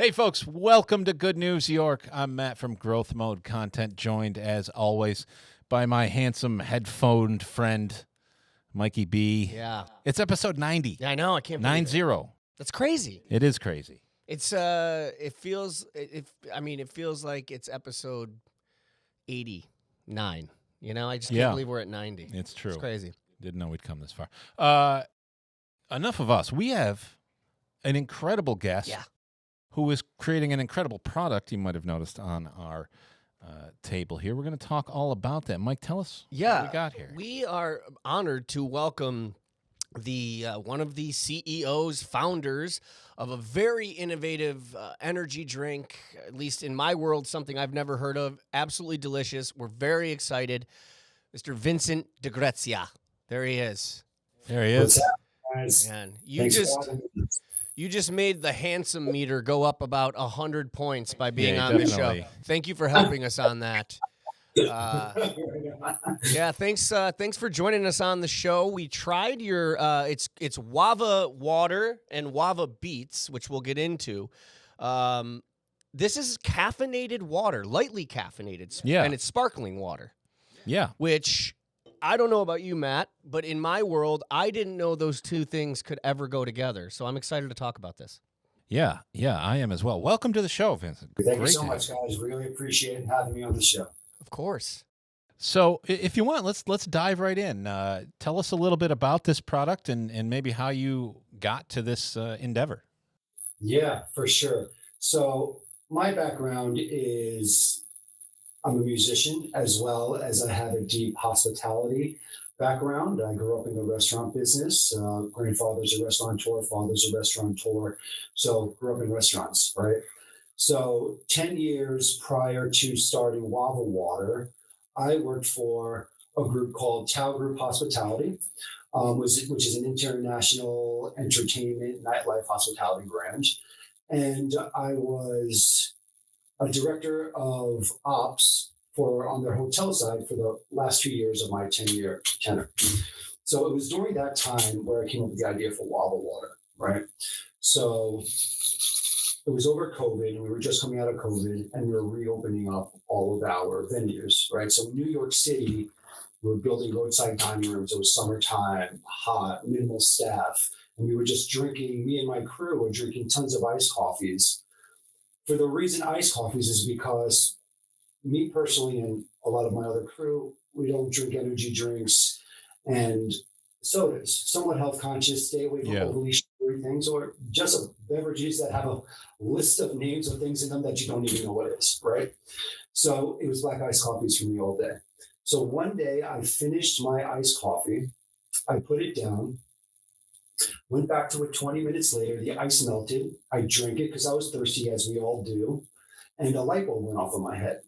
Hey, folks, welcome to Good News York. I'm Matt from Growth Mode Content, joined, as always, by my handsome headphoned friend, Mikey B. Yeah. It's episode 90. Yeah, I know. I can't believe 90. it. That's crazy. It is crazy. It's it feels like it's episode 89. You know, I just can't believe we're at 90. It's true. It's crazy. Didn't know we'd come this far. Enough of us. We have an incredible guest who is creating an incredible product. You might have noticed on our table here. We're going to talk all about that. Mike, tell us what we got here. We are honored to welcome the one of the CEOs, founders of a very innovative energy drink, at least in my world, something I've never heard of. Absolutely delicious. We're very excited. Mr. Vincent DeGrezia. There he is. There he is. What's up, guys? And you just made the handsome meter go up about 100 points by being on the show. Thank you for helping us on that. Thanks for joining us on the show. We tried your it's Wava Water and Wava Beats, which we'll get into. This is caffeinated water, lightly caffeinated, and it's sparkling water. Yeah. Which I don't know about you, Matt, but in my world, I didn't know those two things could ever go together. So I'm excited to talk about this. Yeah, I am as well. Welcome to the show, Vincent. Thank you so much, guys. Really appreciate having me on the show. Of course. So if you want, let's dive right in. Tell us a little bit about this product and maybe how you got to this endeavor. Yeah, for sure. So my background is I'm a musician as well as I have a deep hospitality background. I grew up in the restaurant business. Grandfather's a restaurateur, father's a restaurateur. So grew up in restaurants, right? So 10 years prior to starting Wava Water, I worked for a group called Tao Group Hospitality, which is an international entertainment, nightlife hospitality brand. And I was a director of ops on their hotel side for the last 2 years of my 10-year tenure. So it was during that time where I came up with the idea for Wava Water, right? So it was over COVID, and we were just coming out of COVID, and we were reopening up all of our venues, right? So in New York City, we were building roadside dining rooms. It was summertime, hot, minimal staff, and we were just drinking, me and my crew were drinking tons of iced coffees. For the reason iced coffees is because me personally and a lot of my other crew, we don't drink energy drinks and sodas. Somewhat health conscious, stay away from overly sugary things, or just beverages that have a list of names of things in them that you don't even know what it is, right? So it was black iced coffees for me all day. So one day I finished my iced coffee, I put it down, went back to it 20 minutes later, the ice melted, I drank it because I was thirsty, as we all do, and a light bulb went off in my head.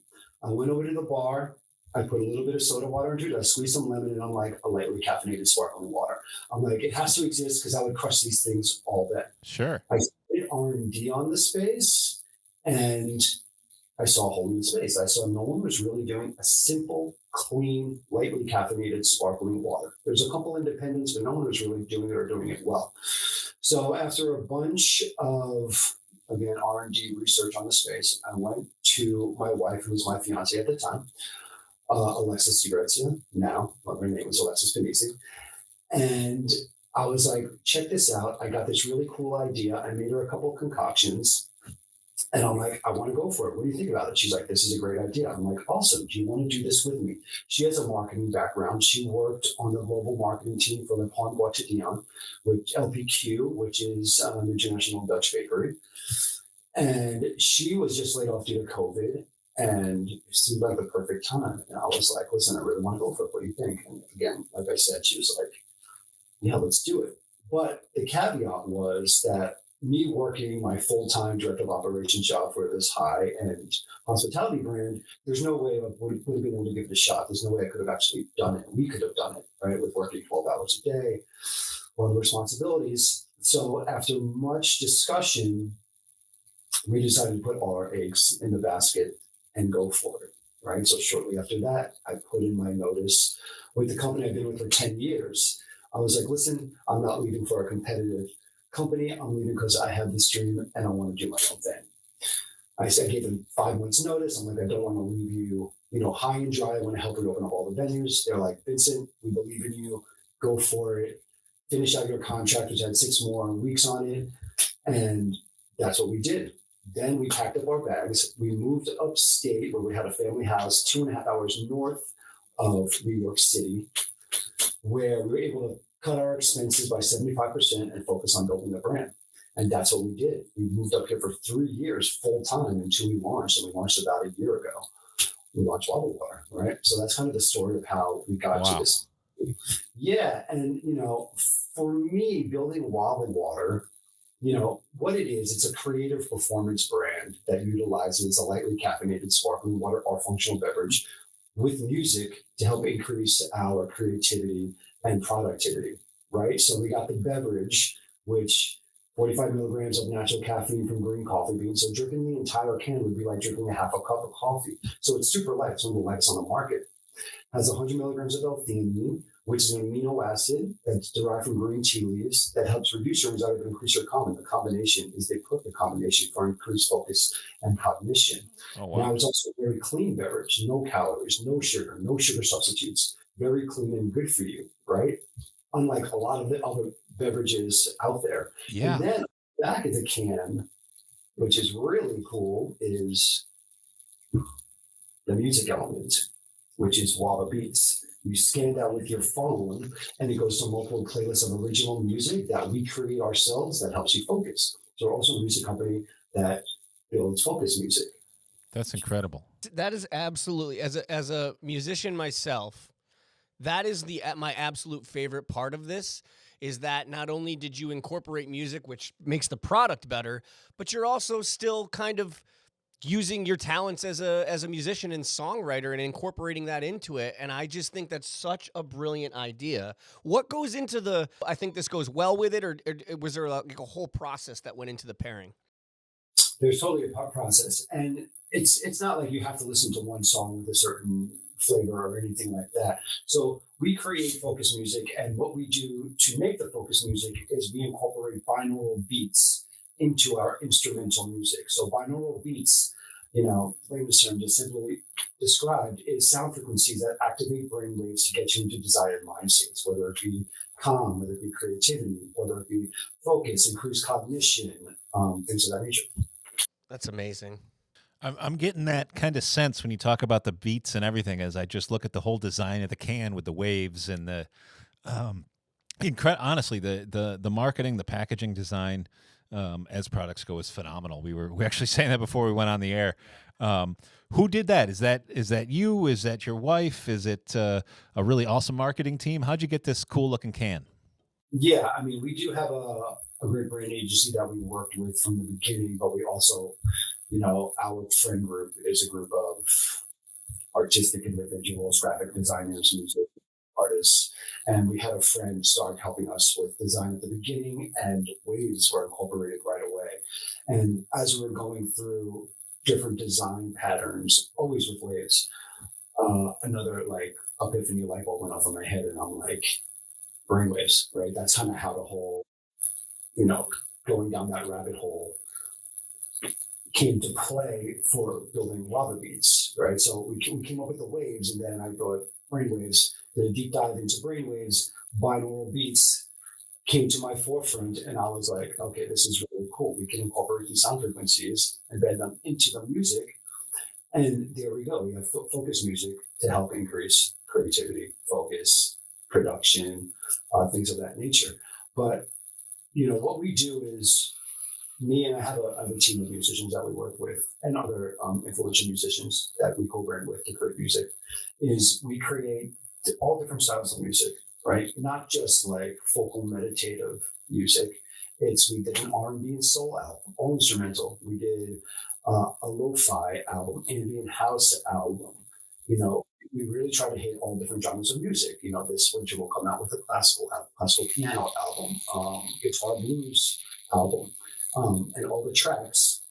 I went over to the bar, I put a little bit of soda water into it, I squeezed some lemon, and I'm like, a lightly caffeinated sparkling water. I'm like, it has to exist because I would crush these things all day. Sure. I did R&D on the space, and I saw a hole in the space. I saw no one was really doing a simple, clean, lightly caffeinated sparkling water. There's a couple independents, but no one was really doing it or doing it well. So after a bunch of, again, R&D research on the space, I went to my wife, who was my fiance at the time, Alexis DeGrezia, now, her name was Alexis Binisi. And I was like, check this out. I got this really cool idea. I made her a couple of concoctions. And I'm like, I want to go for it. What do you think about it? She's like, this is a great idea. I'm like, awesome. Do you want to do this with me? She has a marketing background. She worked on the global marketing team for Le Pont Quotidien with LPQ, which is an international Dutch bakery. And she was just laid off due to COVID. And it seemed like the perfect time. And I was like, listen, I really want to go for it. What do you think? And again, like I said, she was like, yeah, let's do it. But the caveat was that me working my full-time director of operations job for this high-end hospitality brand, there's no way I would have been able to give it a shot. There's no way I could have actually done it. We could have done it, right, with working 12 hours a day, all the responsibilities. So after much discussion, we decided to put all our eggs in the basket and go for it, right? So shortly after that, I put in my notice with the company I've been with for 10 years. I was like, listen, I'm not leaving for a competitive company. I'm leaving because I have this dream and I want to do my own thing. I said, I gave them 5 months notice. I'm like, I don't want to leave you, high and dry. I want to help you open up all the venues. They're like, Vincent, we believe in you. Go for it. Finish out your contract, which had 6 more weeks on it. And that's what we did. Then we packed up our bags. We moved upstate where we had a family house 2.5 hours north of New York City, where we were able to cut our expenses by 75% and focus on building the brand. And that's what we did. We moved up here for 3 years full time until we launched. And we launched about a year ago. We launched Wava Water, right? So that's kind of the story of how we got to this. Yeah. And, for me, building Wava Water, what it is, it's a creative performance brand that utilizes a lightly caffeinated sparkling water or functional beverage with music to help increase our creativity and productivity, right? So we got the beverage, which 45 milligrams of natural caffeine from green coffee beans. So drinking the entire can would be like drinking a half a cup of coffee. So it's super light. It's one of the lightest on the market. Has 100 milligrams of L-theanine, which is an amino acid that's derived from green tea leaves that helps reduce your anxiety and increase your calm. The combination is the perfect combination for increased focus and cognition. Oh, wow. Now, it's also a very clean beverage, no calories, no sugar substitutes, very clean and good for you, right? Unlike a lot of the other beverages out there. Yeah. And then back of the can, which is really cool, is the music element, which is Wava Beats. You scan that with your phone, and it goes to multiple playlists of original music that we create ourselves that helps you focus. So we're also a music company that builds focus music. That's incredible. That is absolutely, as a musician myself, that is my absolute favorite part of this, is that not only did you incorporate music, which makes the product better, but you're also still kind of using your talents as a musician and songwriter and incorporating that into it. And I just think that's such a brilliant idea. What goes into I think this goes well with it, or was there like a whole process that went into the pairing? There's totally a process. And it's not like you have to listen to one song with a certain flavor or anything like that. So we create focus music, and what we do to make the focus music is we incorporate binaural beats into our instrumental music. So binaural beats, layman's term, just simply described, is sound frequencies that activate brain waves to get you into desired mind states, whether it be calm, whether it be creativity, whether it be focus, increased cognition, things of that nature. That's amazing. I'm getting that kind of sense when you talk about the beats and everything, as I just look at the whole design of the can with the waves and the honestly, the marketing, the packaging design, as products go, is phenomenal. We were actually saying that before we went on the air. Who did that? Is that you? Is that your wife? Is it a really awesome marketing team? How'd you get this cool looking can? Yeah, I mean, we do have a great brand agency that we worked with from the beginning, but we also, our friend group is a group of artistic individuals, graphic designers, music artists. And we had a friend start helping us with design at the beginning, and waves were incorporated right away. And as we were going through different design patterns, always with waves, another like epiphany light bulb went off in my head, and I'm like, brainwaves, right? That's kind of how the whole, going down that rabbit hole came to play for building Wava Beats, right? So we came up with the waves, and then I thought brainwaves, did a deep dive into brainwaves, binaural beats came to my forefront, and I was like, okay, this is really cool. We can incorporate these sound frequencies, embed them into the music, and there we go. We have focus music to help increase creativity, focus, production, things of that nature. But, what we do is, me and I have a team of musicians that we work with, and other influential musicians that we co-brand with to create music, is we create all different styles of music, right? Not just like vocal meditative music. We did an R&B and soul album, all instrumental. We did a lo-fi album, ambient house album. We really try to hit all different genres of music. This winter we'll come out with a classical piano album, guitar blues album, and all the tracks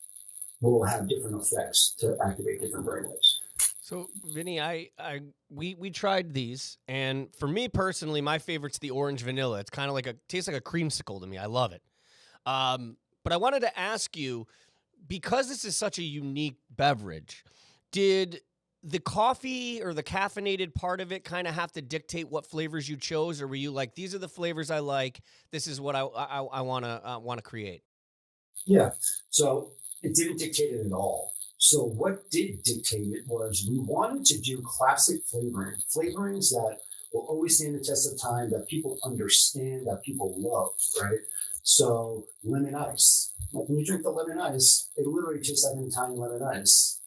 will have different effects to activate different brainwaves. So, Vinny, we tried these, and for me personally, my favorite's the orange vanilla. It's kind of tastes like a creamsicle to me. I love it. But I wanted to ask you, because this is such a unique beverage, did the coffee or the caffeinated part of it kind of have to dictate what flavors you chose, or were you like, these are the flavors I like, this is what I want to create? Yeah. So it didn't dictate it at all. So what did dictate it was we wanted to do classic flavorings that will always stand the test of time, that people understand, that people love, right? So lemon ice. Like when you drink the lemon ice, it literally tastes like an Italian lemon ice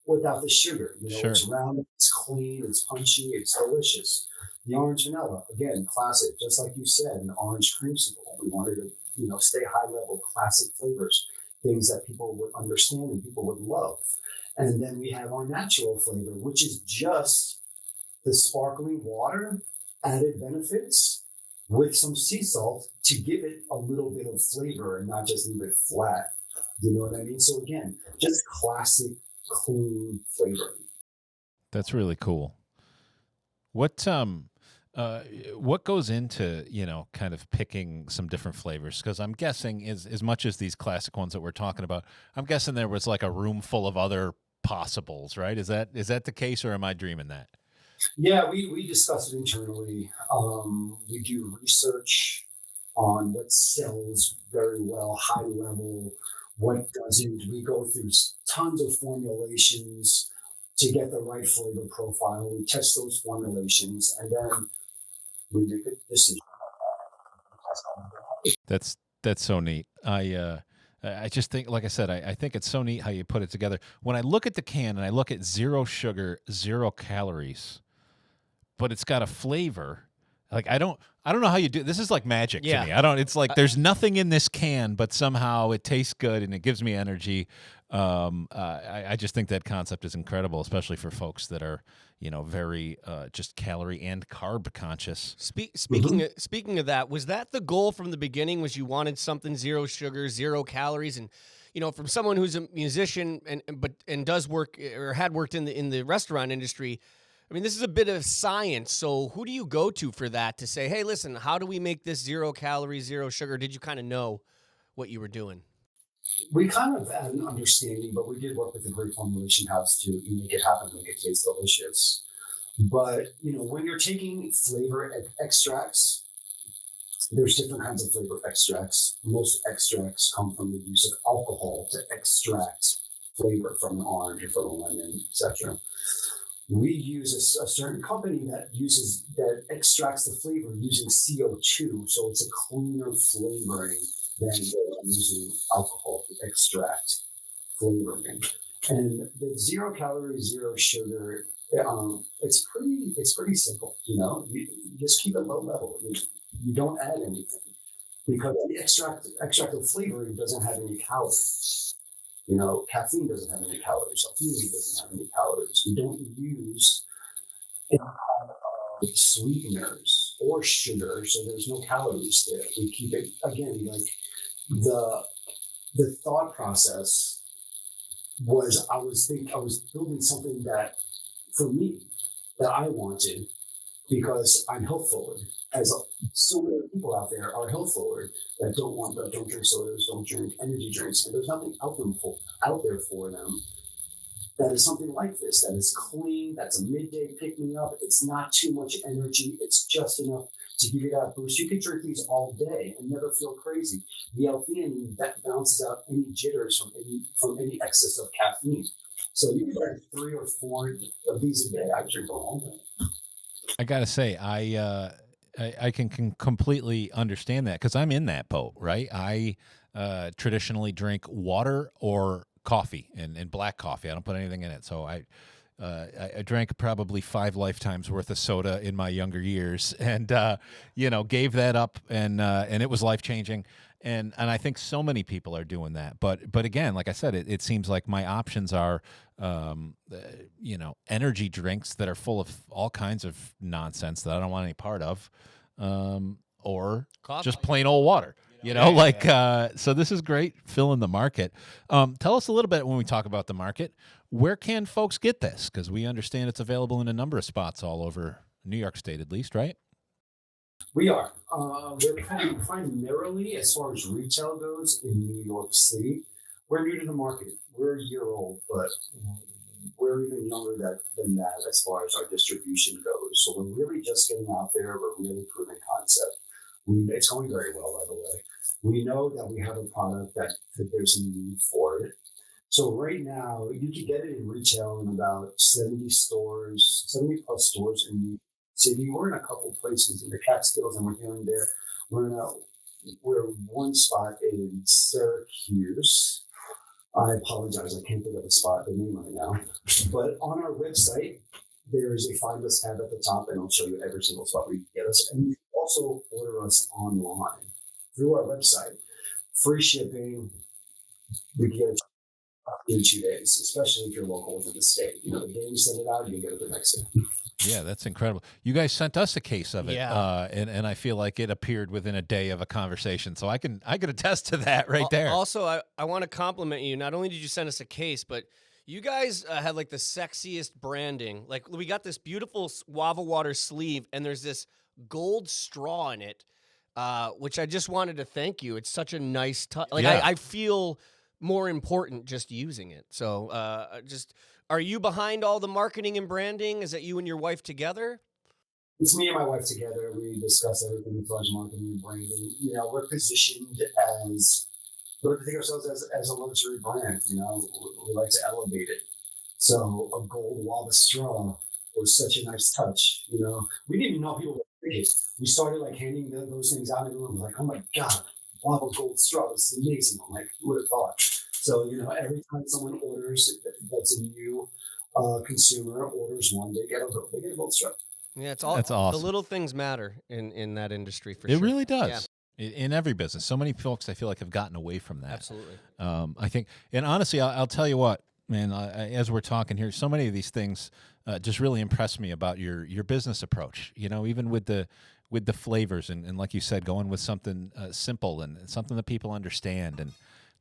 without the sugar. Sure. It's round, it's clean, it's punchy, it's delicious. The orange vanilla, again, classic, just like you said, an orange creamsicle. We wanted to, stay high level, classic flavors, things that people would understand and people would love. And then we have our natural flavor, which is just the sparkling water, added benefits with some sea salt to give it a little bit of flavor and not just leave it flat. You know what I mean? So again, just classic, clean flavoring. That's really cool. What goes into, kind of picking some different flavors? Because I'm guessing as much as these classic ones that we're talking about, I'm guessing there was like a room full of other possibles, right? Is that the case, or am I dreaming that? Yeah, we discuss it internally. We do research on what sells very well, high level, what doesn't. We go through tons of formulations to get the right flavor profile. We test those formulations, and then we make a decision. That's so neat. I just think, like I said, I think it's so neat how you put it together. When I look at the can and I look at 0 sugar, 0 calories, but it's got a flavor. Like I don't know how you do. This is like magic to me. It's like there's nothing in this can, but somehow it tastes good and it gives me energy. I just think that concept is incredible, especially for folks that are, very just calorie and carb conscious. Speaking of that, was that the goal from the beginning? Was you wanted something 0 sugar, 0 calories, and from someone who's a musician and does work or had worked in the restaurant industry. I mean, this is a bit of science. So who do you go to for that to say, hey, listen, how do we make this 0 calories, 0 sugar? Did you kind of know what you were doing? We kind of had an understanding, but we did work with a great formulation house to make it happen, make it taste delicious. But, when you're taking flavor extracts, there's different kinds of flavor extracts. Most extracts come from the use of alcohol to extract flavor from an orange or from a lemon, etc. We use a certain company that extracts the flavor using CO2, so it's a cleaner flavoring than using alcohol to extract flavoring. And the 0 calorie, 0 sugar, it's pretty simple. You just keep it low level. You don't add anything because the extractive flavoring doesn't have any calories. Caffeine doesn't have any calories. Alcohol doesn't have any calories. We don't use sweeteners or sugar, so there's no calories there. We keep it, again, like the thought process was I was building something that for me that I wanted because I'm health forward. As so many people out there are health forward that don't drink sodas, don't drink energy drinks, and there's nothing out there for them that is something like this, that is clean, that's a midday pick me up. It's not too much energy. It's just enough to give you that boost. You could drink these all day and never feel crazy. The L-theanine that bounces out any jitters from any excess of caffeine. So you can drink 3 or 4 of these a day. I drink them all day. I gotta say, I can completely understand that because I'm in that boat, right? I traditionally drink water or coffee and black coffee. I don't put anything in it. So I drank probably 5 lifetimes worth of soda in my younger years and, gave that up and it was life changing. And I think so many people are doing that. But again, like I said, it seems like my options are, energy drinks that are full of all kinds of nonsense that I don't want any part of, or Coffee. Just plain old water. So this is great filling the market. Tell us a little bit when we talk about the market, where can folks get this? Because we understand it's available in a number of spots all over New York State, at least, right? We are. We're primarily, as far as retail goes, in New York City. we're new to the market. We're a year old, but we're even younger than that as far as our distribution goes. So we're really just getting out there. We're really proving concept. It's going very well, by the way. We know that we have a product that there's a need for it. So right now, you can get it in retail in about 70 stores, 70 plus stores in the city. We're in a couple places in the Catskills, and we're here and there. We're one spot in Syracuse. I apologize, I can't think of the name right now. But on our website, there's a Find Us tab at the top, and I'll show you every single spot where you can get us. And you can also order us online through our website. Free shipping. We can get it in 2 days, especially if you're local within the state. The day we send it out, you get it the next day. Yeah, that's incredible. You guys sent us a case of it, and I feel like it appeared within a day of a conversation. So I can attest to that right there. Also, I want to compliment you. Not only did you send us a case, but you guys had like the sexiest branding. Like we got this beautiful Wava Water sleeve, and there's this gold straw in it, which I just wanted to thank you. It's such a nice touch. Like I feel more important just using it. So are you behind all the marketing and branding? Is that you and your wife together? It's me and my wife together. We discuss everything as far as marketing and branding. We're positioned as, we like to think ourselves as a luxury brand. We like to elevate it. So a gold Wava straw was such a nice touch. We didn't even know people were big. We started like handing those things out, and everyone was like, "Oh my God, Wava gold straw! This is amazing!" I'm like, who would have thought? So every time someone orders, that's a new consumer orders one, they get a gold straw. Yeah, that's awesome. The little things matter in that industry for sure. It really does. Yeah. In every business, so many folks I feel like have gotten away from that. Absolutely. I think, and honestly, I'll tell you what, man. As we're talking here, so many of these things just really impress me about your business approach. Even with the flavors and like you said, going with something simple and something that people understand. And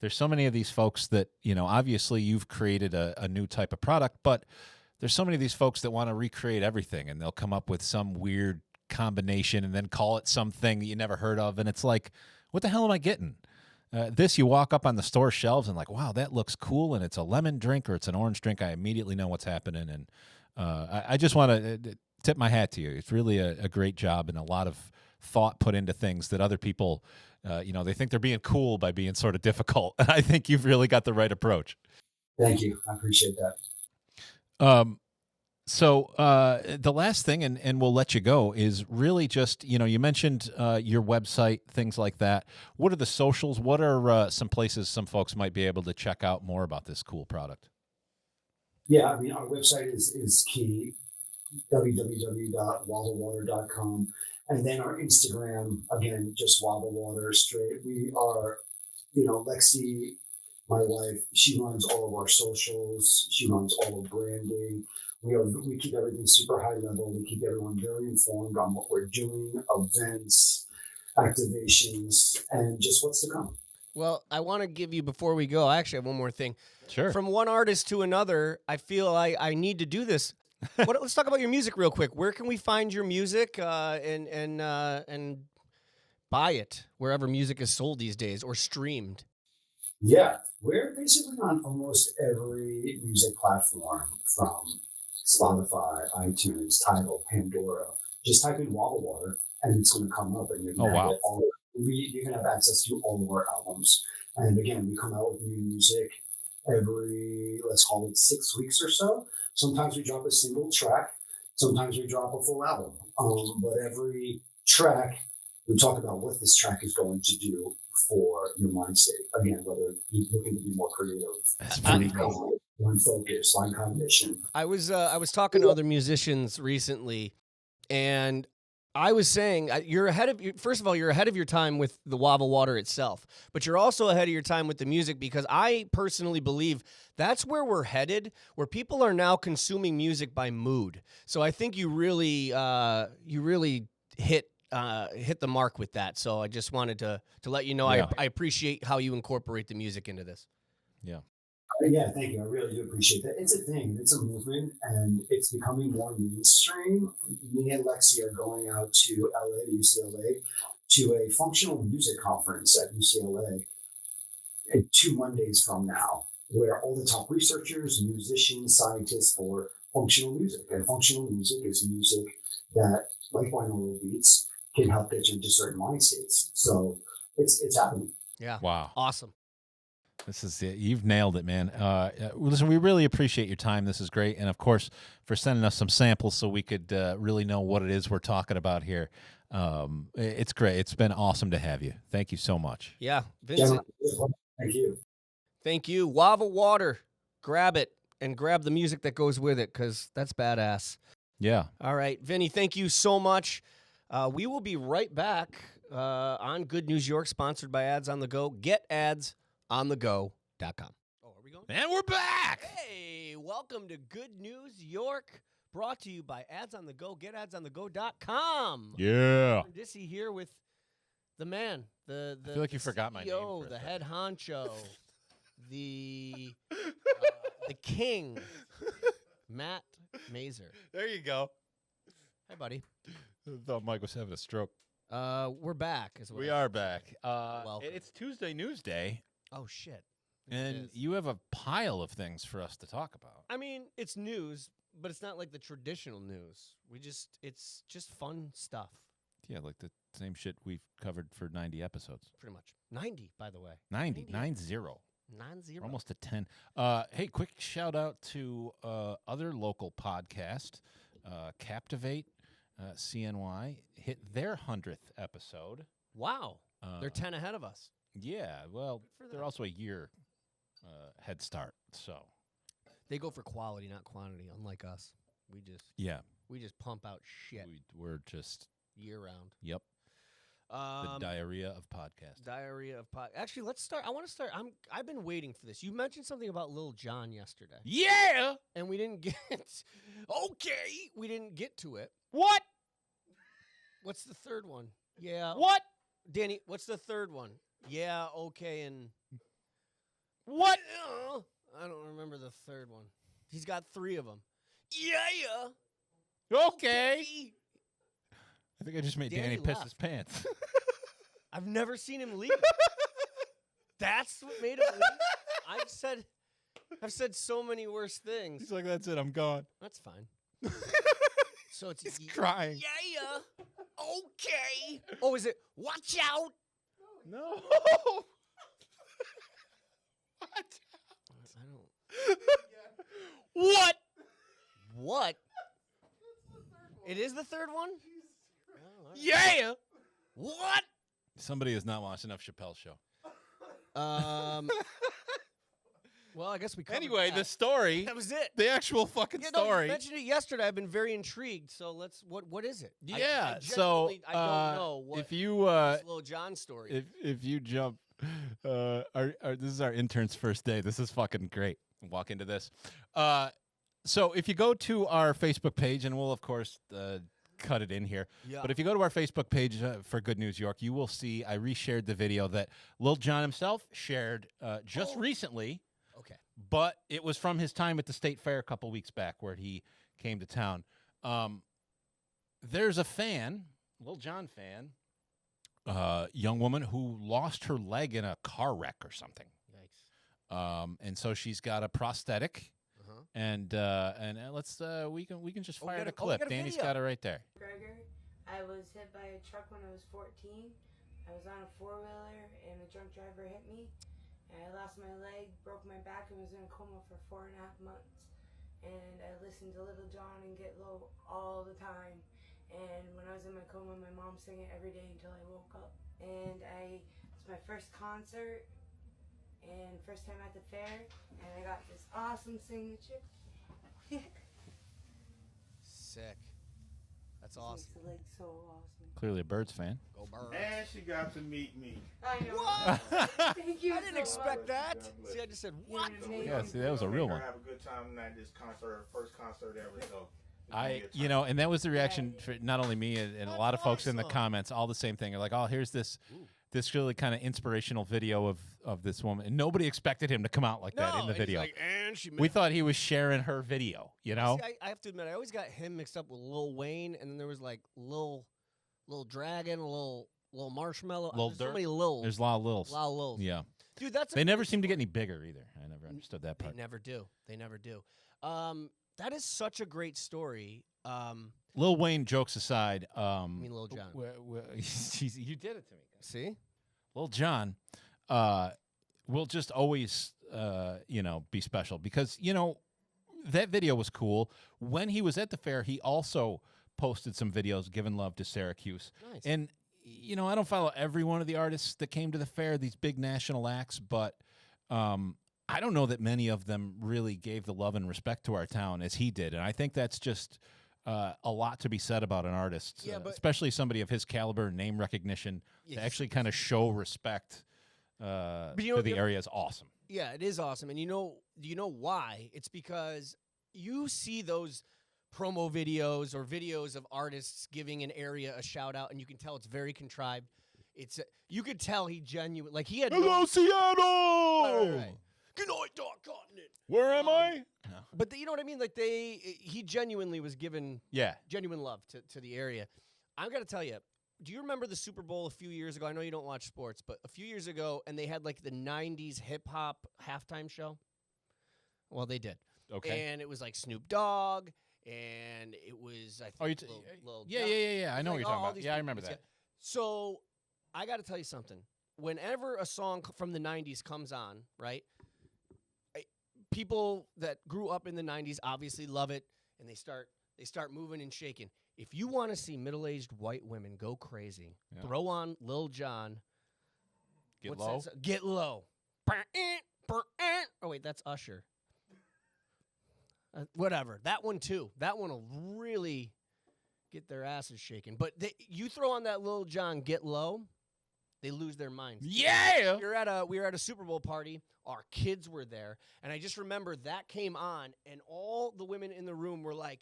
there's so many of these folks that, obviously you've created a new type of product, but there's so many of these folks that want to recreate everything, and they'll come up with some weird combination and then call it something that you never heard of. And it's like, what the hell am I getting? You walk up on the store shelves and like, wow, that looks cool. And it's a lemon drink or it's an orange drink. I immediately know what's happening. And I just want to tip my hat to you. It's really a great job and a lot of thought put into things that other people, they think they're being cool by being sort of difficult. And I think you've really got the right approach. Thank you. I appreciate that. So the last thing, and we'll let you go, is really just, you mentioned your website, things like that. What are the socials? What are some places some folks might be able to check out more about this cool product? Yeah, our website is key, www.wavawater.com. And then our Instagram, again, just Wava Water straight. We are, Lexi, my wife, she runs all of our socials. She runs all of branding. We keep everything super high level. We keep everyone very informed on what we're doing, events, activations, and just what's to come. Well, I want to give you, before we go, I actually have one more thing. Sure. From one artist to another, I feel I need to do this. Let's talk about your music real quick. Where can we find your music and buy it wherever music is sold these days or streamed? Yeah, we're basically on almost every music platform, from Spotify, iTunes, Tidal, Pandora. Just type in Wava Water and it's going to come up, and you're going to get you can have access to all of our albums. And again, we come out with new music every, let's call it 6 weeks or so. Sometimes we drop a single track. Sometimes we drop a full album. But every track, we talk about what this track is going to do for your mind state. Again, whether you're looking to be more creative, that's pretty cool. Line focus, line cognition. I was talking to other musicians recently, and I was saying you're ahead of your time with the Wava Water itself, but you're also ahead of your time with the music, because I personally believe that's where we're headed, where people are now consuming music by mood. So I think you really hit the mark with that. So I just wanted to let you know I appreciate how you incorporate the music into this. Yeah. Yeah, thank you. I really do appreciate that. It's a thing. It's a movement, and it's becoming more mainstream. Me and Lexi are going out to LA, UCLA, to a functional music conference at UCLA. 2 Mondays from now, where all the top researchers, musicians, scientists for functional music. And functional music is music that, like binaural beats, can help get you into certain mind states. So it's happening. Yeah. Wow. Awesome. This is it. You've nailed it, man. Listen, we really appreciate your time. This is great. And, of course, for sending us some samples so we could really know what it is we're talking about here. It's great. It's been awesome to have you. Thank you so much. Yeah. Vincent. Thank you. Thank you. Wava Water. Grab it and grab the music that goes with it because that's badass. Yeah. All right. Vinny, thank you so much. We will be right back on Good News York, sponsored by Ads on the Go. Get ads on the go.com. Oh, are we going? And we're back. Hey, welcome to Good News York, brought to you by Ads on the Go. Get ads on the go.com. Yeah. Brindisi here with the man, the I feel like you forgot my name CEO, for a the second. head honcho, the king, Matt Masur. There you go. Hi, buddy. I thought Mike was having a stroke. We're back. We are back. Welcome. It's Tuesday News Day, Oh, shit. and It is. you have a pile of things for us to talk about. I mean, it's news, but it's not like the traditional news. It's just fun stuff, Yeah, like the same shit we've covered for 90 episodes. pretty much. 90, by the way. 90, 90. 9-0. 9-0. We're almost at 10. Hey, quick shout out to other local podcast, Captivate, CNY, hit their 100th episode. Wow. They're 10 ahead of us. Yeah, well, Good for they're them. also a year head start, so. They go for quality, not quantity, unlike us. Yeah, We just pump out shit we're just, year round. yep, the diarrhea of podcasting. Diarrhea of pod. Actually, let's start. I want to start. I've been waiting for this. You mentioned something about Lil Jon yesterday, Yeah! and we didn't get. Okay, we didn't get to it. What? What's the third one? Yeah. What? Danny, what's the third one? Yeah, okay, and What? I don't remember the third one. He's got 3 of them. Yeah. Okay. I think I just made Danny Danny piss left. his pants. I've never seen him leave. That's what made him leave. I've said so many worse things. He's like, that's it, I'm gone. That's fine. So it's He's crying. Yeah. Okay. Oh, is it? Watch out. No. What? I don't. What? What? It is the third one? Oh, all right. Yeah. What? Somebody has not watched enough Chappelle's show. Well, I guess we covered Anyway, that. the story, That was it. the actual fucking Yeah, no, story. you mentioned it yesterday. I've been very intrigued. So let's. What is it? Yeah. I So genuinely- I don't know what if you this Lil Jon story. if you jump, this is our intern's first day. This is fucking great. Walk into this. So if you go to our Facebook page, and we'll of course cut it in here. Yeah. But if you go to our Facebook page for Good News York, you will see I reshared the video that Lil Jon himself shared just recently. Okay. But it was from his time at the State Fair a couple weeks back where he came to town. There's a fan, Lil Jon fan, young woman who lost her leg in a car wreck or something. Yikes. And so she's got a prosthetic. Uh-huh. And let's we can just Oh, we fire got the a- oh, we clip. got a Danny's video. got it right there. Burger. I was hit by a truck when I was 14. I was on a 4-wheeler and a drunk driver hit me. And I lost my leg, broke my back, and was in a coma for 4.5 months. And I listened to Little John and Get Low all the time. And when I was in my coma, my mom sang it every day until I woke up. And it's my first concert and first time at the fair. And I got this awesome signature. Sick. That's Makes awesome. the leg so awesome. Clearly a Birds fan. Go Birds. And she got to meet me. I know. What? Thank you. I didn't so expect much. that. God bless See, I just said what? Yeah, see, that was a real Make her one. Have a good time tonight. This concert, first concert ever. So And that was the reaction for not only me and a That's lot of folks in the awesome. comments, all the same thing. They're like, oh, here's this Ooh. this really kind of inspirational video of this woman. And nobody expected him to come out like that in the and he's video. like, and she We thought he was sharing her video, you know? See, I have to admit, I always got him mixed up with Lil Wayne, and then there was like Lil Dragon, Lil Marshmallow. Lil There's so Durk. many Lils. There's a lot of Lils. a lot of Lils. Yeah. Dude, that's They never seem to get any bigger either. I never understood that part. They never do. They never do. That is such a great story. Lil Wayne, jokes aside. I mean, Lil Jon. You did it to me. See? Lil Jon will just always, be special because, that video was cool. When he was at the fair, he also posted some videos giving love to Syracuse. Nice. And, I don't follow every one of the artists that came to the fair, these big national acts, but I don't know that many of them really gave the love and respect to our town as he did. And I think that's just a lot to be said about an artist, especially somebody of his caliber, name recognition, to actually kind of show respect to the area is awesome. Yeah, it is awesome. And do you know why? It's because you see those promo videos or videos of artists giving an area a shout out, and you can tell it's very contrived. You could tell he genuine, like he had. Hello, Seattle. Right. Good night, Dark Continent. Where am I? No. But you know what I mean? Like he genuinely was given genuine love to the area. I've got to tell you, do you remember the Super Bowl a few years ago? I know you don't watch sports, but a few years ago, and they had like the 90s hip-hop halftime show? Well, they did. Okay. And it was like Snoop Dogg, and it was, I think, Lil Yeah. I know what you're talking about. Yeah, I remember that. So I got to tell you something. Whenever a song from the 90s comes on, right, people that grew up in the 90s obviously love it, and they start moving and shaking. If you want to see middle-aged white women go crazy, throw on Lil Jon. Get low? Get low. Oh, wait, that's Usher. Whatever. That one, too. That one will really get their asses shaking. But you throw on that Lil Jon Get Low, they lose their minds. Yeah! We were at a Super Bowl party. Our kids were there. And I just remember that came on, and all the women in the room were like,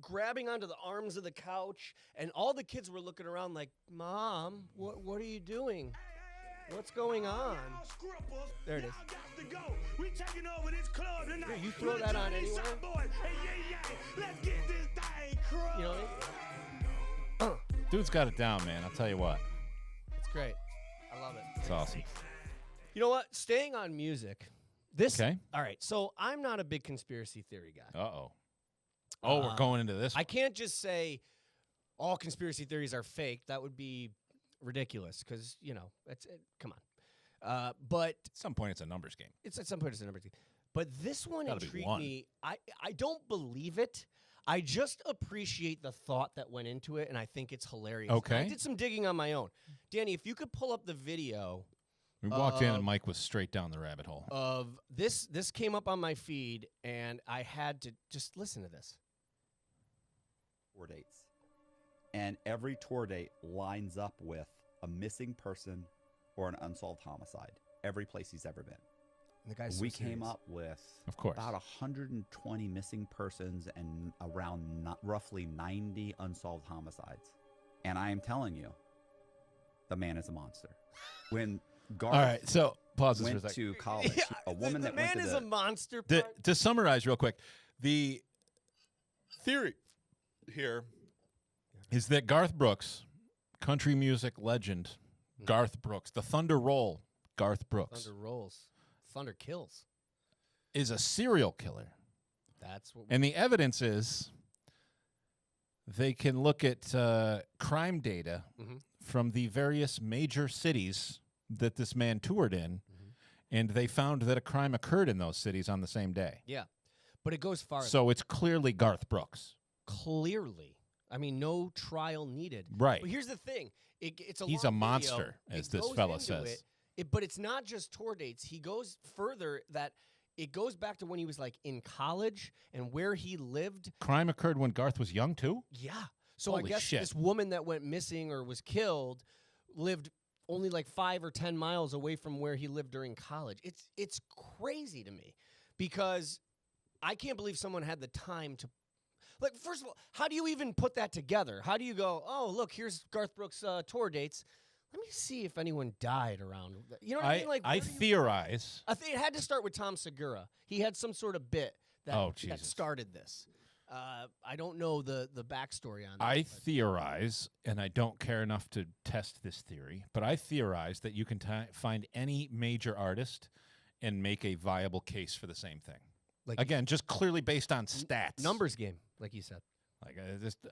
grabbing onto the arms of the couch, and all the kids were looking around like, Mom, what are you doing? What's going on? There it is. Here, you throw that on anywhere? You know, Dude's got it down, man. I'll tell you what. It's great. I love it. It's awesome. You know what? Staying on music. Okay. All right. So I'm not a big conspiracy theory guy. Uh-oh. Oh, we're going into this one. I can't just say all conspiracy theories are fake. That would be ridiculous because, come on. But at some point, it's a numbers game. At some point, it's a numbers game. But this one intrigued me. I don't believe it. I just appreciate the thought that went into it, and I think it's hilarious. Okay. I did some digging on my own. Danny, if you could pull up the video. We walked in, and Mike was straight down the rabbit hole. Of this came up on my feed, and I had to just listen to this. Tour dates. And every tour date lines up with a missing person or an unsolved homicide. Every place he's ever been. And the guy's so we serious. came up with about 120 missing persons and around roughly 90 unsolved homicides. And I am telling you, the man is a monster. When Garth all right, so pause this for a went second. to college, a woman that went to the man is a monster. To summarize real quick, the theory here is that Garth Brooks, country music legend, Garth Brooks, the Thunder Roll, Garth Brooks. Thunder rolls. Thunder kills. Is a serial killer. That's what. And the evidence is they can look at crime data from the various major cities that this man toured in, and they found that a crime occurred in those cities on the same day. Yeah, but it goes farther. So it's clearly Garth Brooks. Clearly. I mean, no trial needed. Right. But here's the thing. It's a He's long a monster, video. as this fella says. But it's not just tour dates. He goes further that it goes back to when he was like in college and where he lived. Crime occurred when Garth was young, too? Yeah. So Holy I guess shit. this woman that went missing or was killed lived only like 5 or 10 miles away from where he lived during college. It's crazy to me because I can't believe someone had the time to. Like, first of all, how do you even put that together? How do you go, oh, look, here's Garth Brooks' tour dates. Let me see if anyone died around. You know what I mean? Like, I theorize. I think it had to start with Tom Segura. He had some sort of bit that started this. I don't know the backstory on that. I theorize, and I don't care enough to test this theory, but I theorize that you can find any major artist and make a viable case for the same thing. Like, again, just clearly based on stats. Numbers game, like you said. Like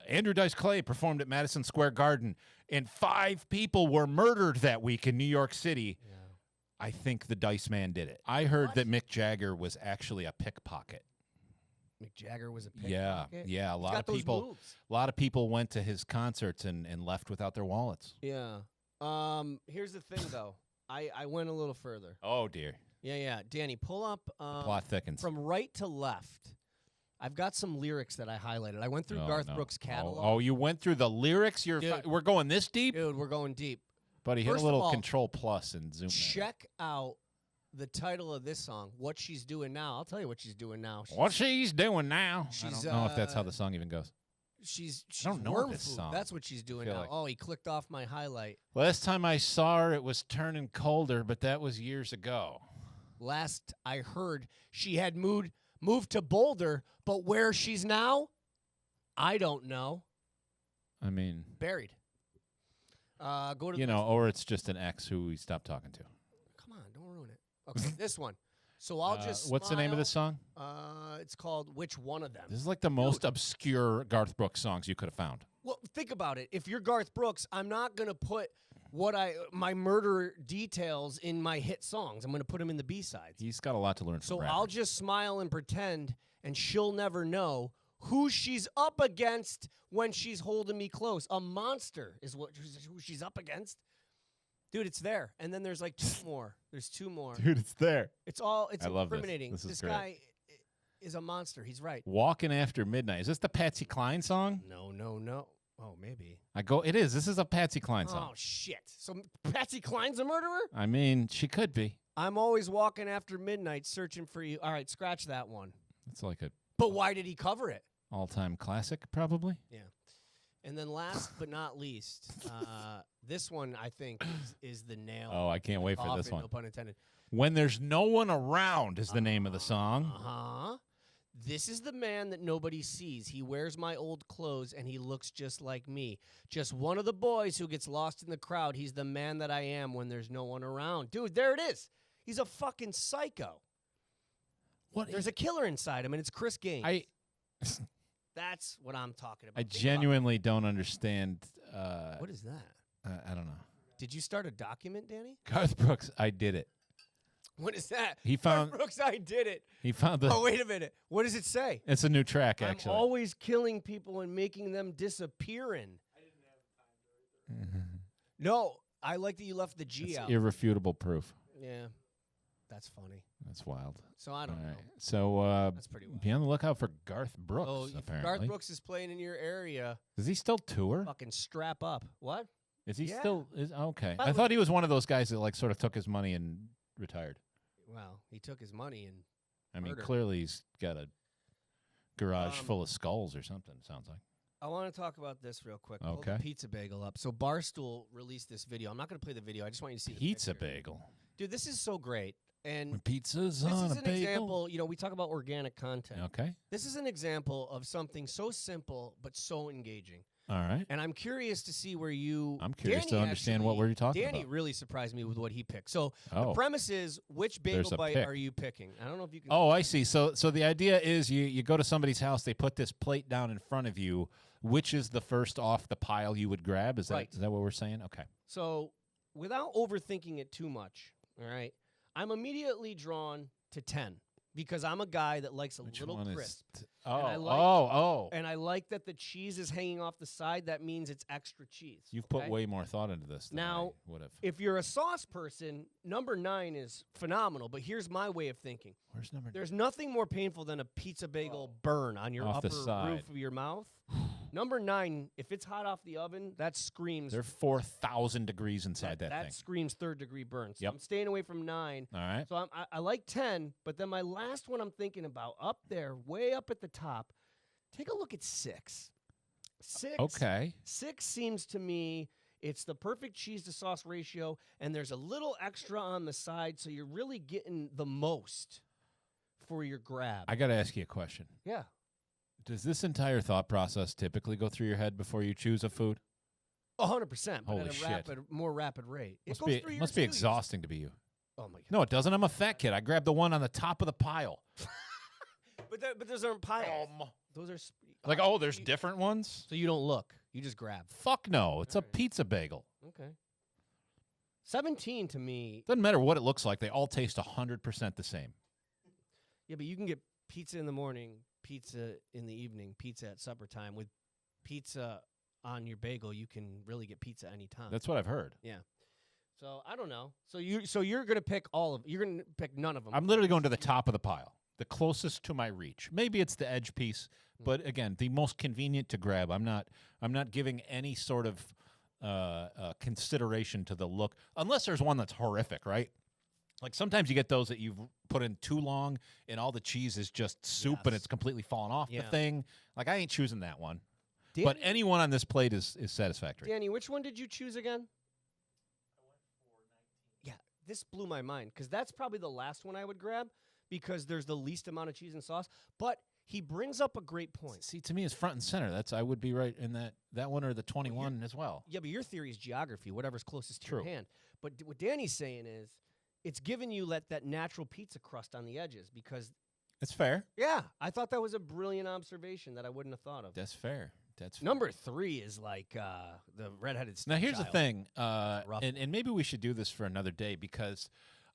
Andrew Dice Clay performed at Madison Square Garden, and 5 people were murdered that week in New York City. Yeah. I think the Dice Man did it. I heard that Mick Jagger was actually a pickpocket. Mick Jagger was a pickpocket? Yeah. A lot of people went to his concerts and left without their wallets. Yeah. Here's the thing, though. I went a little further. Oh, dear. Yeah. Danny, pull up plot thickens. From right to left. I've got some lyrics that I highlighted. I went through Garth Brooks' catalog. Oh, you went through the lyrics? We're going this deep? Dude, we're going deep. Buddy, hit a little Control Plus and zoom in. Check out the title of this song, What She's Doing Now. I'll tell you what she's doing now. What she's doing now. I don't know if that's how the song even goes. She's I don't know worm this food. song. That's what she's doing now. Like... he clicked off my highlight. Last time I saw her, it was turning colder, but that was years ago. Last I heard, she had moved to Boulder, but where she's now, I don't know. I mean... Buried. Go to or it's just an ex who we stopped talking to. Come on, don't ruin it. Okay, this one. So I'll just What's the name of this song? It's called Which One of Them. This is like the most obscure Garth Brooks songs you could have found. Well, think about it. If you're Garth Brooks, I'm not going to put my murder details in my hit songs. I'm going to put them in the B-sides. He's got a lot to learn from So rappers. I'll just smile and pretend, and she'll never know who she's up against when she's holding me close. A monster is who she's up against. Dude, it's there. And then there's like 2 more. There's 2 more. Dude, it's there. It's I love incriminating. This is great. Guy is a monster. He's right. Walking After Midnight. Is this the Patsy Cline song? No. Oh, maybe. It is. This is a Patsy Cline song. Oh, shit. So Patsy Cline's a murderer? I mean, she could be. I'm always walking after midnight searching for you. All right, scratch that one. It's like a... But why did he cover it? All-time classic, probably? Yeah. And then last but not least, this one, I think, is the nail. Oh, I can't wait for this one. No pun intended. When There's No One Around is the name of the song. Uh-huh. This is the man that nobody sees. He wears my old clothes, and he looks just like me. Just one of the boys who gets lost in the crowd. He's the man that I am when there's no one around. Dude, there it is. He's a fucking psycho. There's a killer inside him, and it's Chris Gaines. That's what I'm talking about. I genuinely don't understand. What is that? I don't know. Did you start a document, Danny? Garth Brooks, I did it. What is that? He found Garth Brooks, I did it. He found the... Oh, wait a minute. What does it say? It's a new track, actually. I'm always killing people and making them disappearing. I didn't have time to read No, I like that you left the G out. Irrefutable proof. Yeah. That's funny. That's wild. So I don't know. So that's pretty wild. Be on the lookout for Garth Brooks, if apparently. Garth Brooks is playing in your area. Does he still tour? Fucking strap up. What? Is he still... Okay. By the I thought he was one of those guys that sort of took his money and retired. Well, he took his money and I mean, clearly he's got a garage full of skulls or something, sounds like. I want to talk about this real quick. Okay. Pull the pizza bagel up. So Barstool released this video. I'm not going to play the video. I just want you to see the Pizza picture. bagel. Dude, this is so great. And when pizza's this on is a an bagel. example, we talk about organic content. Okay. This is an example of something so simple but so engaging. All right. And I'm curious to see where I'm curious to understand what we're talking about. Danny really surprised me with what he picked. So the premise is, which bagel bite are you picking? I don't know if you can... Oh, I see. So the idea is you go to somebody's house, they put this plate down in front of you. Which is the first off the pile you would grab? Is that what we're saying? Okay. So without overthinking it too much, all right, I'm immediately drawn to 10 because I'm a guy that likes a little crisp. And I like that the cheese is hanging off the side. That means it's extra cheese. You've put way more thought into this than I would have. If you're a sauce person, number 9 is phenomenal. But here's my way of thinking. Where's number 9? There's nothing more painful than a pizza bagel burn on your upper roof of your mouth. Number 9, if it's hot off the oven, that screams. There are 4,000 degrees inside that thing. That screams third-degree burn. So Yep. I'm staying away from 9. All right. So I like 10, but then my last one I'm thinking about, up there, way up at the top, take a look at 6. 6. Okay. 6 seems to me it's the perfect cheese to sauce ratio, and there's a little extra on the side, so you're really getting the most for your grab. I got to ask you a question. Yeah. Does this entire thought process typically go through your head before you choose a food? 100%, but Holy at a shit. more rapid rate. It Must goes be, through yours must be too. exhausting to be you. Oh, my God. No, it doesn't. I'm a fat kid. I grab the one on the top of the pile. But those aren't piles. Those are... Like, oh, there's different ones? So you don't look. You just grab. Fuck no. It's a pizza bagel. Okay. 17 to me. Doesn't matter what it looks like. They all taste 100% the same. Yeah, but you can get pizza in the morning, pizza in the evening, pizza at supper time. With pizza on your bagel, you can really get pizza anytime. That's what I've heard. Yeah. So I don't know. So you're gonna pick you're gonna pick none of them. I'm literally going to the top of the pile, the closest to my reach. Maybe it's the edge piece, but again, the most convenient to grab. I'm not giving any sort of consideration to the look, unless there's one that's horrific, right? Like sometimes you get those that you've put in too long and all the cheese is just soup and it's completely fallen off the thing. Like I ain't choosing that one. Danny, but any one on this plate is satisfactory. Danny, which one did you choose again? Yeah, this blew my mind because that's probably the last one I would grab because there's the least amount of cheese and sauce. But he brings up a great point. See, to me, it's front and center. I would be right in that one or the 21 as well. Yeah, but your theory is geography, whatever's closest to True. your hand. But what Danny's saying is it's giving you that natural pizza crust on the edges because... It's fair. Yeah, I thought that was a brilliant observation that I wouldn't have thought of. That's fair. That's fair. Number 3 is like the redheaded Now, here's the stepchild. thing, Rough. and maybe we should do this for another day because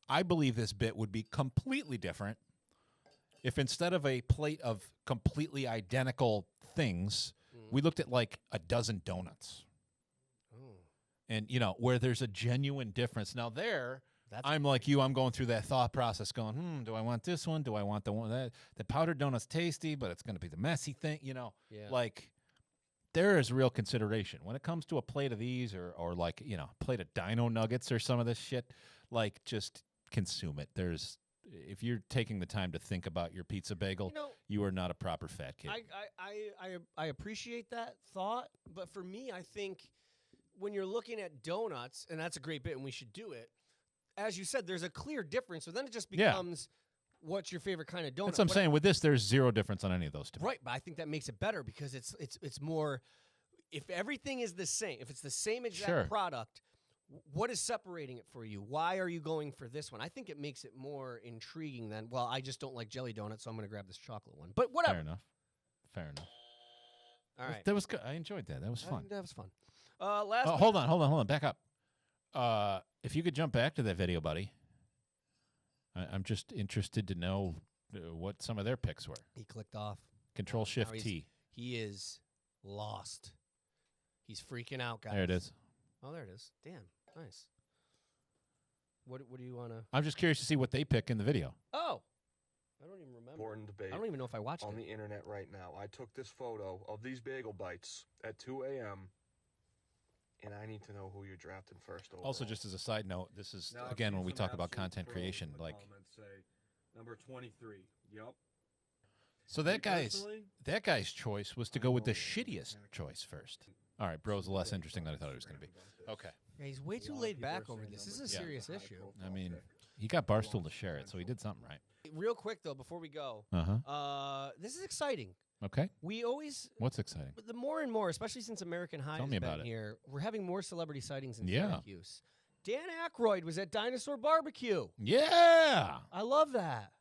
I believe this bit would be completely different if instead of a plate of completely identical things, we looked at like a dozen donuts. And, where there's a genuine difference. Now, I'm like you. I'm going through that thought process going, do I want this one? Do I want the one that the powdered donut's tasty, but it's going to be the messy thing, Like, there is real consideration. When it comes to a plate of these or like, a plate of dino nuggets or some of this shit, like, just consume it. If you're taking the time to think about your pizza bagel, you are not a proper fat kid. I appreciate that thought, but for me, I think when you're looking at donuts, and that's a great bit, and we should do it, as you said, there's a clear difference. So then it just becomes what's your favorite kind of donut. That's what I'm saying. With this, there's zero difference on any of those two. Right, but I think that makes it better because it's more, if everything is the same, if it's the same exact product, what is separating it for you? Why are you going for this one? I think it makes it more intriguing than, well, I just don't like jelly donuts, so I'm going to grab this chocolate one. But whatever. Fair enough. All right. That was good. I enjoyed that. That was fun. That was fun. Hold on. Back up. If you could jump back to that video, buddy. I'm just interested to know what some of their picks were. He clicked off. Control-Shift-T. He is lost. He's freaking out, guys. There it is. Oh, there it is. Damn. Nice. What do you want to... I'm just curious to see what they pick in the video. Oh. I don't even remember. Important debate. I don't even know if I watched on the internet right now. I took this photo of these bagel bites at 2 a.m., and I need to know who you're drafting first overall. Also, just as a side note, this is, Now, again, I've when seen we some talk about absolute content pros creation, in the like... comments say, number 23. Yep. So that guy's choice was to go with the shittiest choice first. All right, bro's less interesting than I thought it was going to be. Okay. Yeah, he's way too laid back over this. This is a serious issue. I mean, he got Barstool to share it, so he did something right. Real quick, though, before we go, this is exciting. Okay. We always... What's exciting? The more and more, especially since American High has been here, we're having more celebrity sightings in Syracuse. Dan Aykroyd was at Dinosaur Barbecue. Yeah. I love that.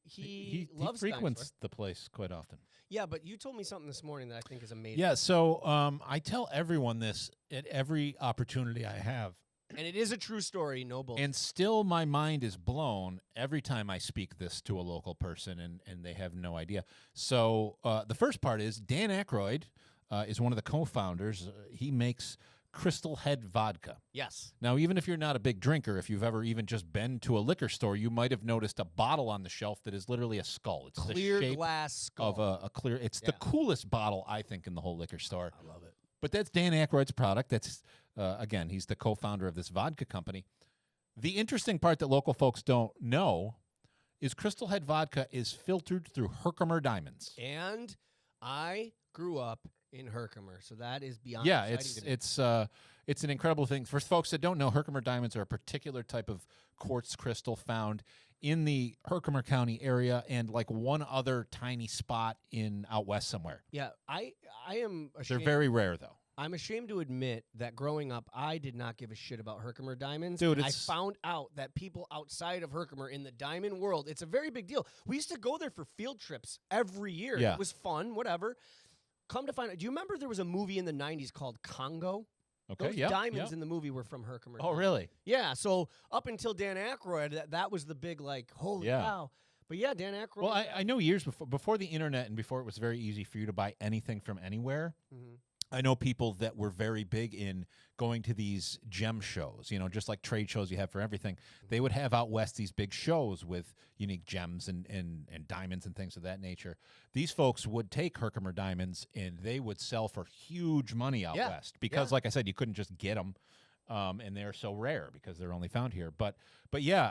He loves frequents Dinosaur. the place quite often. Yeah, but you told me something this morning that I think is amazing. Yeah, so I tell everyone this at every opportunity I have. And it is a true story, no bullshit. And still my mind is blown every time I speak this to a local person, and they have no idea. So the first part is Dan Aykroyd is one of the co-founders. He makes Crystal Head Vodka. Yes. Now, even if you're not a big drinker, if you've ever even just been to a liquor store, you might have noticed a bottle on the shelf that is literally a skull. It's clear the shape glass skull. of a clear. It's the coolest bottle, I think, in the whole liquor store. I love it. But that's Dan Aykroyd's product. That's, again, he's the co-founder of this vodka company. The interesting part that local folks don't know is Crystal Head Vodka is filtered through Herkimer diamonds. And I grew up in Herkimer, so that is beyond it's an incredible thing. For folks that don't know, Herkimer diamonds are a particular type of quartz crystal found in the Herkimer County area and like one other tiny spot in out west somewhere. Yeah, I am ashamed. They're very rare, though. I'm ashamed to admit that growing up, I did not give a shit about Herkimer diamonds. Dude, I found out that people outside of Herkimer in the diamond world, it's a very big deal. We used to go there for field trips every year. Yeah. It was fun, whatever. Come to find out, do you remember there was a movie in the 90s called Congo? Okay, Those diamonds in the movie were from Herkimer. Oh, really? Yeah, so up until Dan Aykroyd, that was the big, like, holy cow. But yeah, Dan Aykroyd. Well, I know years before the internet and before it was very easy for you to buy anything from anywhere. Mhm. I know people that were very big in going to these gem shows, you know, just like trade shows you have for everything. They would have out west these big shows with unique gems and diamonds and things of that nature. These folks would take Herkimer diamonds and they would sell for huge money out west because, like I said, you couldn't just get them. And they're so rare because they're only found here. But yeah,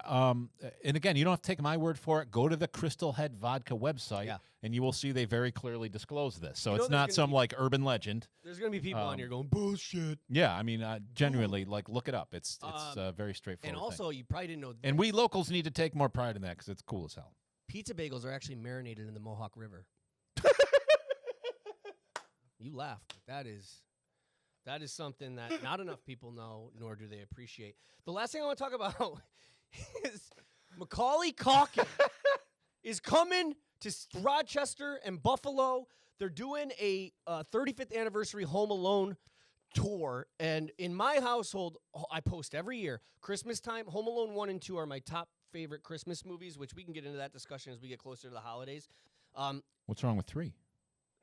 and again, you don't have to take my word for it. Go to the Crystal Head Vodka website, and you will see they very clearly disclose this. So it's not some like urban legend. There's going to be people on here going, bullshit. Yeah, I mean, genuinely, like, look it up. It's very straightforward. And also, you probably didn't know this. And we locals need to take more pride in that because it's cool as hell. Pizza bagels are actually marinated in the Mohawk River. You laugh, but that is something that not enough people know, nor do they appreciate. The last thing I want to talk about is Macaulay Culkin is coming to Rochester and Buffalo. They're doing a 35th anniversary Home Alone tour. And in my household, I post every year. Christmas time, Home Alone 1 and 2 are my top favorite Christmas movies, which we can get into that discussion as we get closer to the holidays. What's wrong with 3?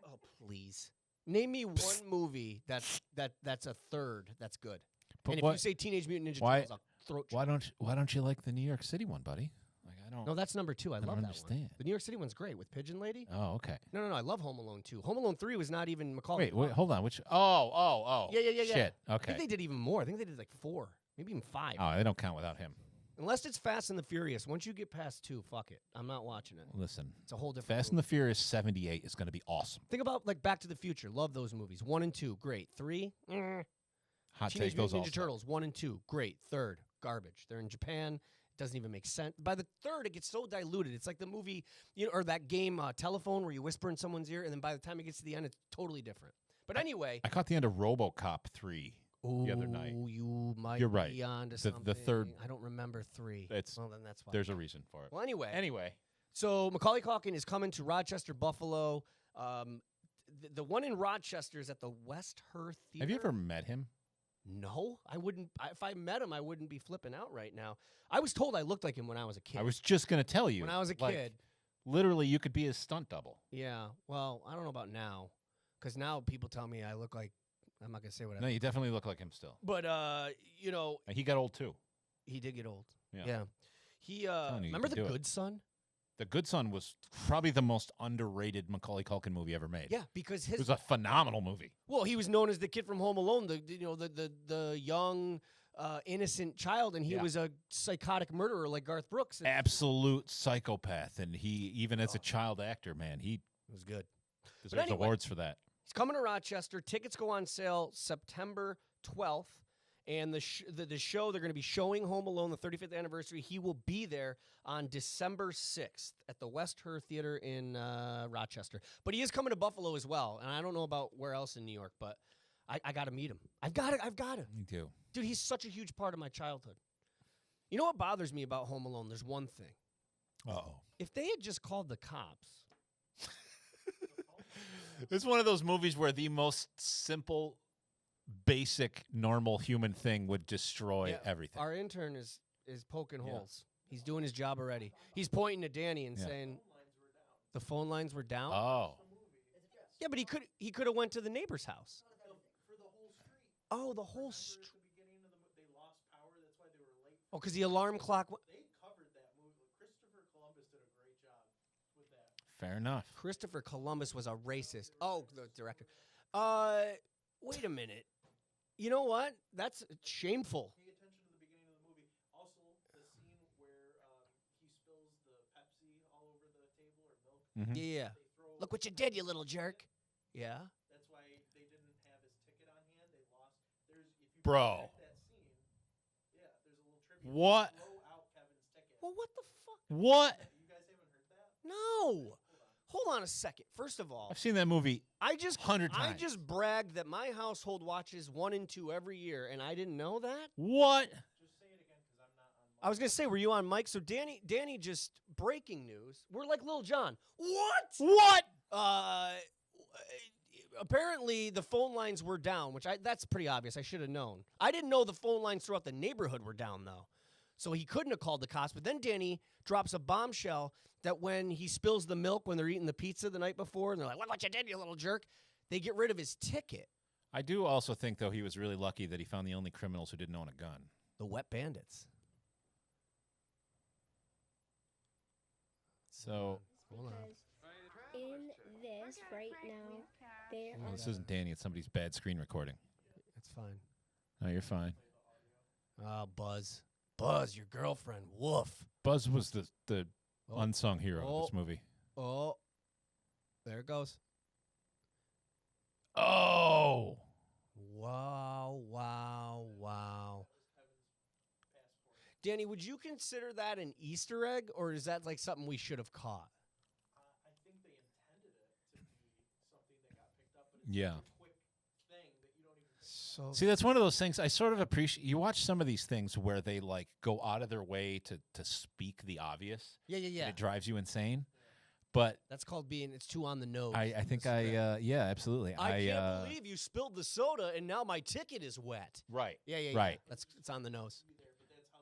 Oh, please. Name me one movie that's a third that's good. But and if you say Teenage Mutant Ninja Turtles, I'll throat you. Why don't you like the New York City one, buddy? Like I don't. No, that's number 2. I love that understand. one. The New York City one's great with Pigeon Lady. Oh, okay. No. I love Home Alone 2. Home Alone 3 was not even Macaulay. Wait, hold on. Which? Oh. Yeah. Shit. I Okay. think they did even more. I think they did like 4, maybe even 5. Oh, they don't count without him. Unless it's Fast and the Furious. Once you get past 2, fuck it. I'm not watching it. Listen, It's a whole different Fast and the Furious 78 is going to be awesome. Think about like Back to the Future. Love those movies. 1 and 2, great. 3, Hot Teenage take those Mutant also. Ninja Turtles, 1 and 2, great. 3rd, garbage. They're in Japan. It doesn't even make sense. By the 3rd, it gets so diluted. It's like the movie, or that game Telephone where you whisper in someone's ear, and then by the time it gets to the end, it's totally different. But anyway. I caught the end of RoboCop 3 the other night. You might You're right. be onto The something. 3rd. I don't remember 3. Well, then that's why. There's a reason for it. Well, anyway. Anyway. So Macaulay Culkin is coming to Rochester, Buffalo. The one in Rochester is at the West Her Theater. Have you ever met him? No, I wouldn't. If I met him, I wouldn't be flipping out right now. I was told I looked like him when I was a kid. I was just going to tell you. When I was a kid. Literally, you could be his stunt double. Yeah. Well, I don't know about now. Because now people tell me I look like, I'm not going to say what I No, you definitely look like him still. But, And he got old, too. He did get old. Yeah. He, remember The Good Son? The Good Son was probably the most underrated Macaulay Culkin movie ever made. Yeah, because it was a phenomenal movie. Well, he was known as the kid from Home Alone, the young, innocent child, and he was a psychotic murderer like Garth Brooks. Absolute psychopath, and he even as a child actor, man, he was good. Deserves awards for that. He's coming to Rochester. Tickets go on sale September 12th. And the show, they're going to be showing Home Alone, the 35th anniversary. He will be there on December 6th at the West Her Theater in Rochester. But he is coming to Buffalo as well. And I don't know about where else in New York, but I got to meet him. I've got to. Me too. Dude, he's such a huge part of my childhood. You know what bothers me about Home Alone? There's one thing. Uh-oh. If they had just called the cops. It's one of those movies where the most simple, basic, normal human thing would destroy everything. Our intern is poking holes. He's doing his job already. He's pointing to Danny and saying the phone lines were down. Oh. Yeah, but he could have went to the neighbor's house. For the whole street. Oh, the whole street. They lost power. That's why they were late. Oh, because the alarm clock. They covered that movie. Christopher Columbus did a great job with that. Fair enough. Christopher Columbus was a racist. Oh, the director. Wait a minute. You know what? That's shameful. Pay attention to the beginning of the movie. Also, the scene where he spills the Pepsi all over the table or milk. Mm-hmm. Yeah. Look what you did, you little jerk. Yeah. That's why they didn't have his ticket on hand. They lost. If you Bro. that scene, there's a little trivia. What? Blow out Kevin's ticket. Well, what the fuck? What? You guys haven't heard that? No. Hold on a second. First of all, I've seen that movie I just 100 times. I just bragged that my household watches 1 and 2 every year, and I didn't know that. What? Just say it again because I'm not on. I was gonna say, were you on mic? So Danny just breaking news. We're like Lil Jon. What? What? Apparently the phone lines were down, that's pretty obvious. I should have known. I didn't know the phone lines throughout the neighborhood were down though. So he couldn't have called the cops. But then Danny drops a bombshell that when he spills the milk when they're eating the pizza the night before, and they're like, what you did, you little jerk, they get rid of his ticket. I do also think, though, he was really lucky that he found the only criminals who didn't own a gun. The wet bandits. So, Hold on. In this right now, there well, are this isn't Danny. It's somebody's bad screen recording. It's fine. No, you're fine. Buzz. Buzz, your girlfriend. Woof. Buzz was the unsung hero of this movie. Oh. There it goes. Oh! Wow. Danny, would you consider that an Easter egg, or is that like something we should have caught? I think they intended it to be something that got picked up, but it's Yeah. such a quick thing that you don't even think. So See, that's one of those things I sort of appreciate. You watch some of these things where they like go out of their way to speak the obvious. Yeah. And it drives you insane. But That's called it's too on the nose. I think yeah, absolutely. I can't believe you spilled the soda and now my ticket is wet. Right. Yeah. Right. It's on the nose. Be there, but that's how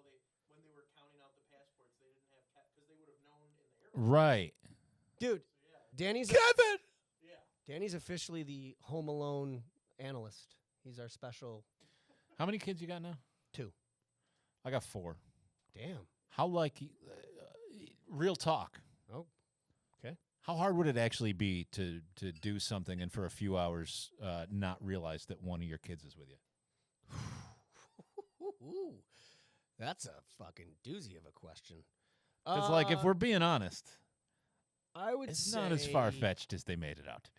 when they were counting out the passports, they didn't have because they would have known in the airport. Right. Dude, Danny's Kevin! Yeah. Danny's officially the Home Alone analyst. He's our special How many kids you got now? 2. I got 4. Damn. How real talk. Oh, okay. How hard would it actually be to do something and for a few hours not realize that one of your kids is with you? Ooh, that's a fucking doozy of a question. Because, like, if we're being honest, I would it's say not as far-fetched as they made it out to be.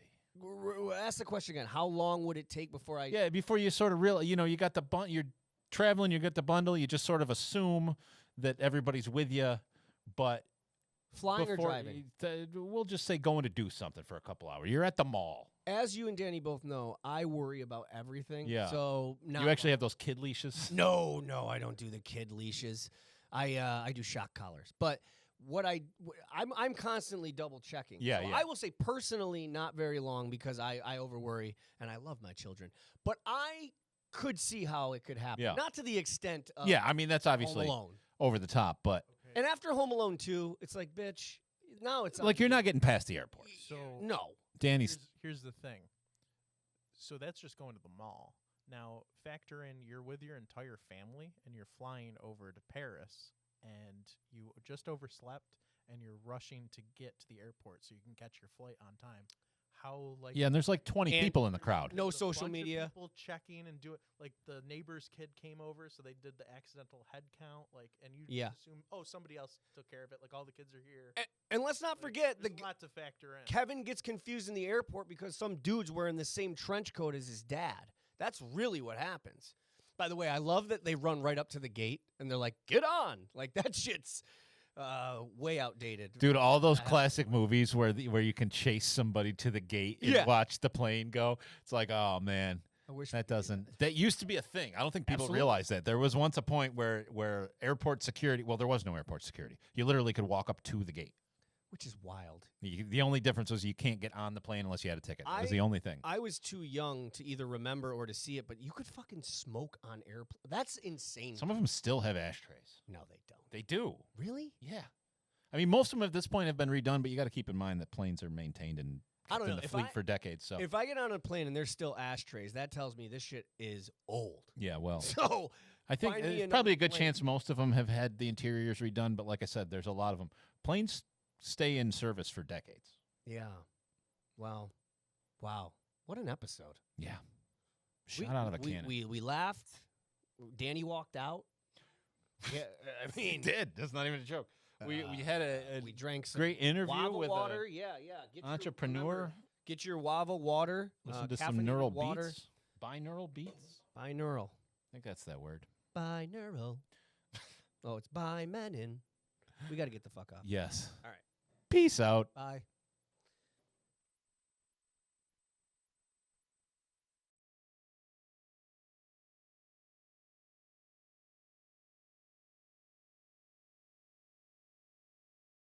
Ask the question again. How long would it take before I? Yeah, before you sort of realize, you got the you're traveling, you get the bundle, you just sort of assume that everybody's with you, but Flying or driving? We'll just say going to do something for a couple hours. You're at the mall. As you and Danny both know, I worry about everything. Yeah. So You actually have those kid leashes? No, I don't do the kid leashes. I do shock collars. But I'm constantly double checking. Yeah, so yeah. I will say personally, not very long because I over worry and I love my children. But I could see how it could happen. Yeah. Not to the extent of Yeah, I mean, that's obviously Home Alone. over the top, but And after Home Alone 2, it's like, bitch, now it's like you're not getting past the airport. So No. Danny's here's the thing. So that's just going to the mall. Now factor in you're with your entire family and you're flying over to Paris and you just overslept and you're rushing to get to the airport so you can catch your flight on time. How yeah, and there's like 20 And people in the crowd. no There's a social bunch of media. people checking and do it. Like the neighbor's kid came over, so they did the accidental head count. Like, and you Yeah. just assume, oh, somebody else took care of it. Like all the kids are here. And let's not forget There's a lot to factor in. Kevin gets confused in the airport because some dude's wearing the same trench coat as his dad. That's really what happens. By the way, I love that they run right up to the gate and they're like, "Get on!" Like that shit's way outdated. Dude, all those classic movies where you can chase somebody to the gate and Yeah. watch the plane go. It's like, oh man, I wish that used to be a thing. I don't think people Absolutely. realize that. There was once a point where airport security, well, there was no airport security. You literally could walk up to the gate. which is wild. The only difference was you can't get on the plane unless you had a ticket. That was the only thing. I was too young to either remember or to see it, but you could fucking smoke on airplane. That's insane. Some of them still have ashtrays. No, they don't. They do. Really? Yeah. I mean, most of them at this point have been redone, but you got to keep in mind that planes are maintained and I don't kept in know. the If fleet I- for decades. So If I get on a plane and there's still ashtrays, that tells me this shit is old. yeah, well, So I think find me there's another probably a good plane. chance most of them have had the interiors redone, but like I said, there's a lot of them. Planes stay in service for decades. Yeah. Wow. What an episode. Yeah. Shot out of a cannon. We laughed. Danny walked out. Yeah, I mean, did. That's not even a joke. We had a we drank some great interview Wava with water. a Yeah. Get entrepreneur. Remember, get your Wava water. Listen to some caffeinated neural water. beats. Binaural beats? Binaural. I think that's that word. Binaural. Oh, it's by Menon. We got to get the fuck off. Yes. All right. Peace out. Bye.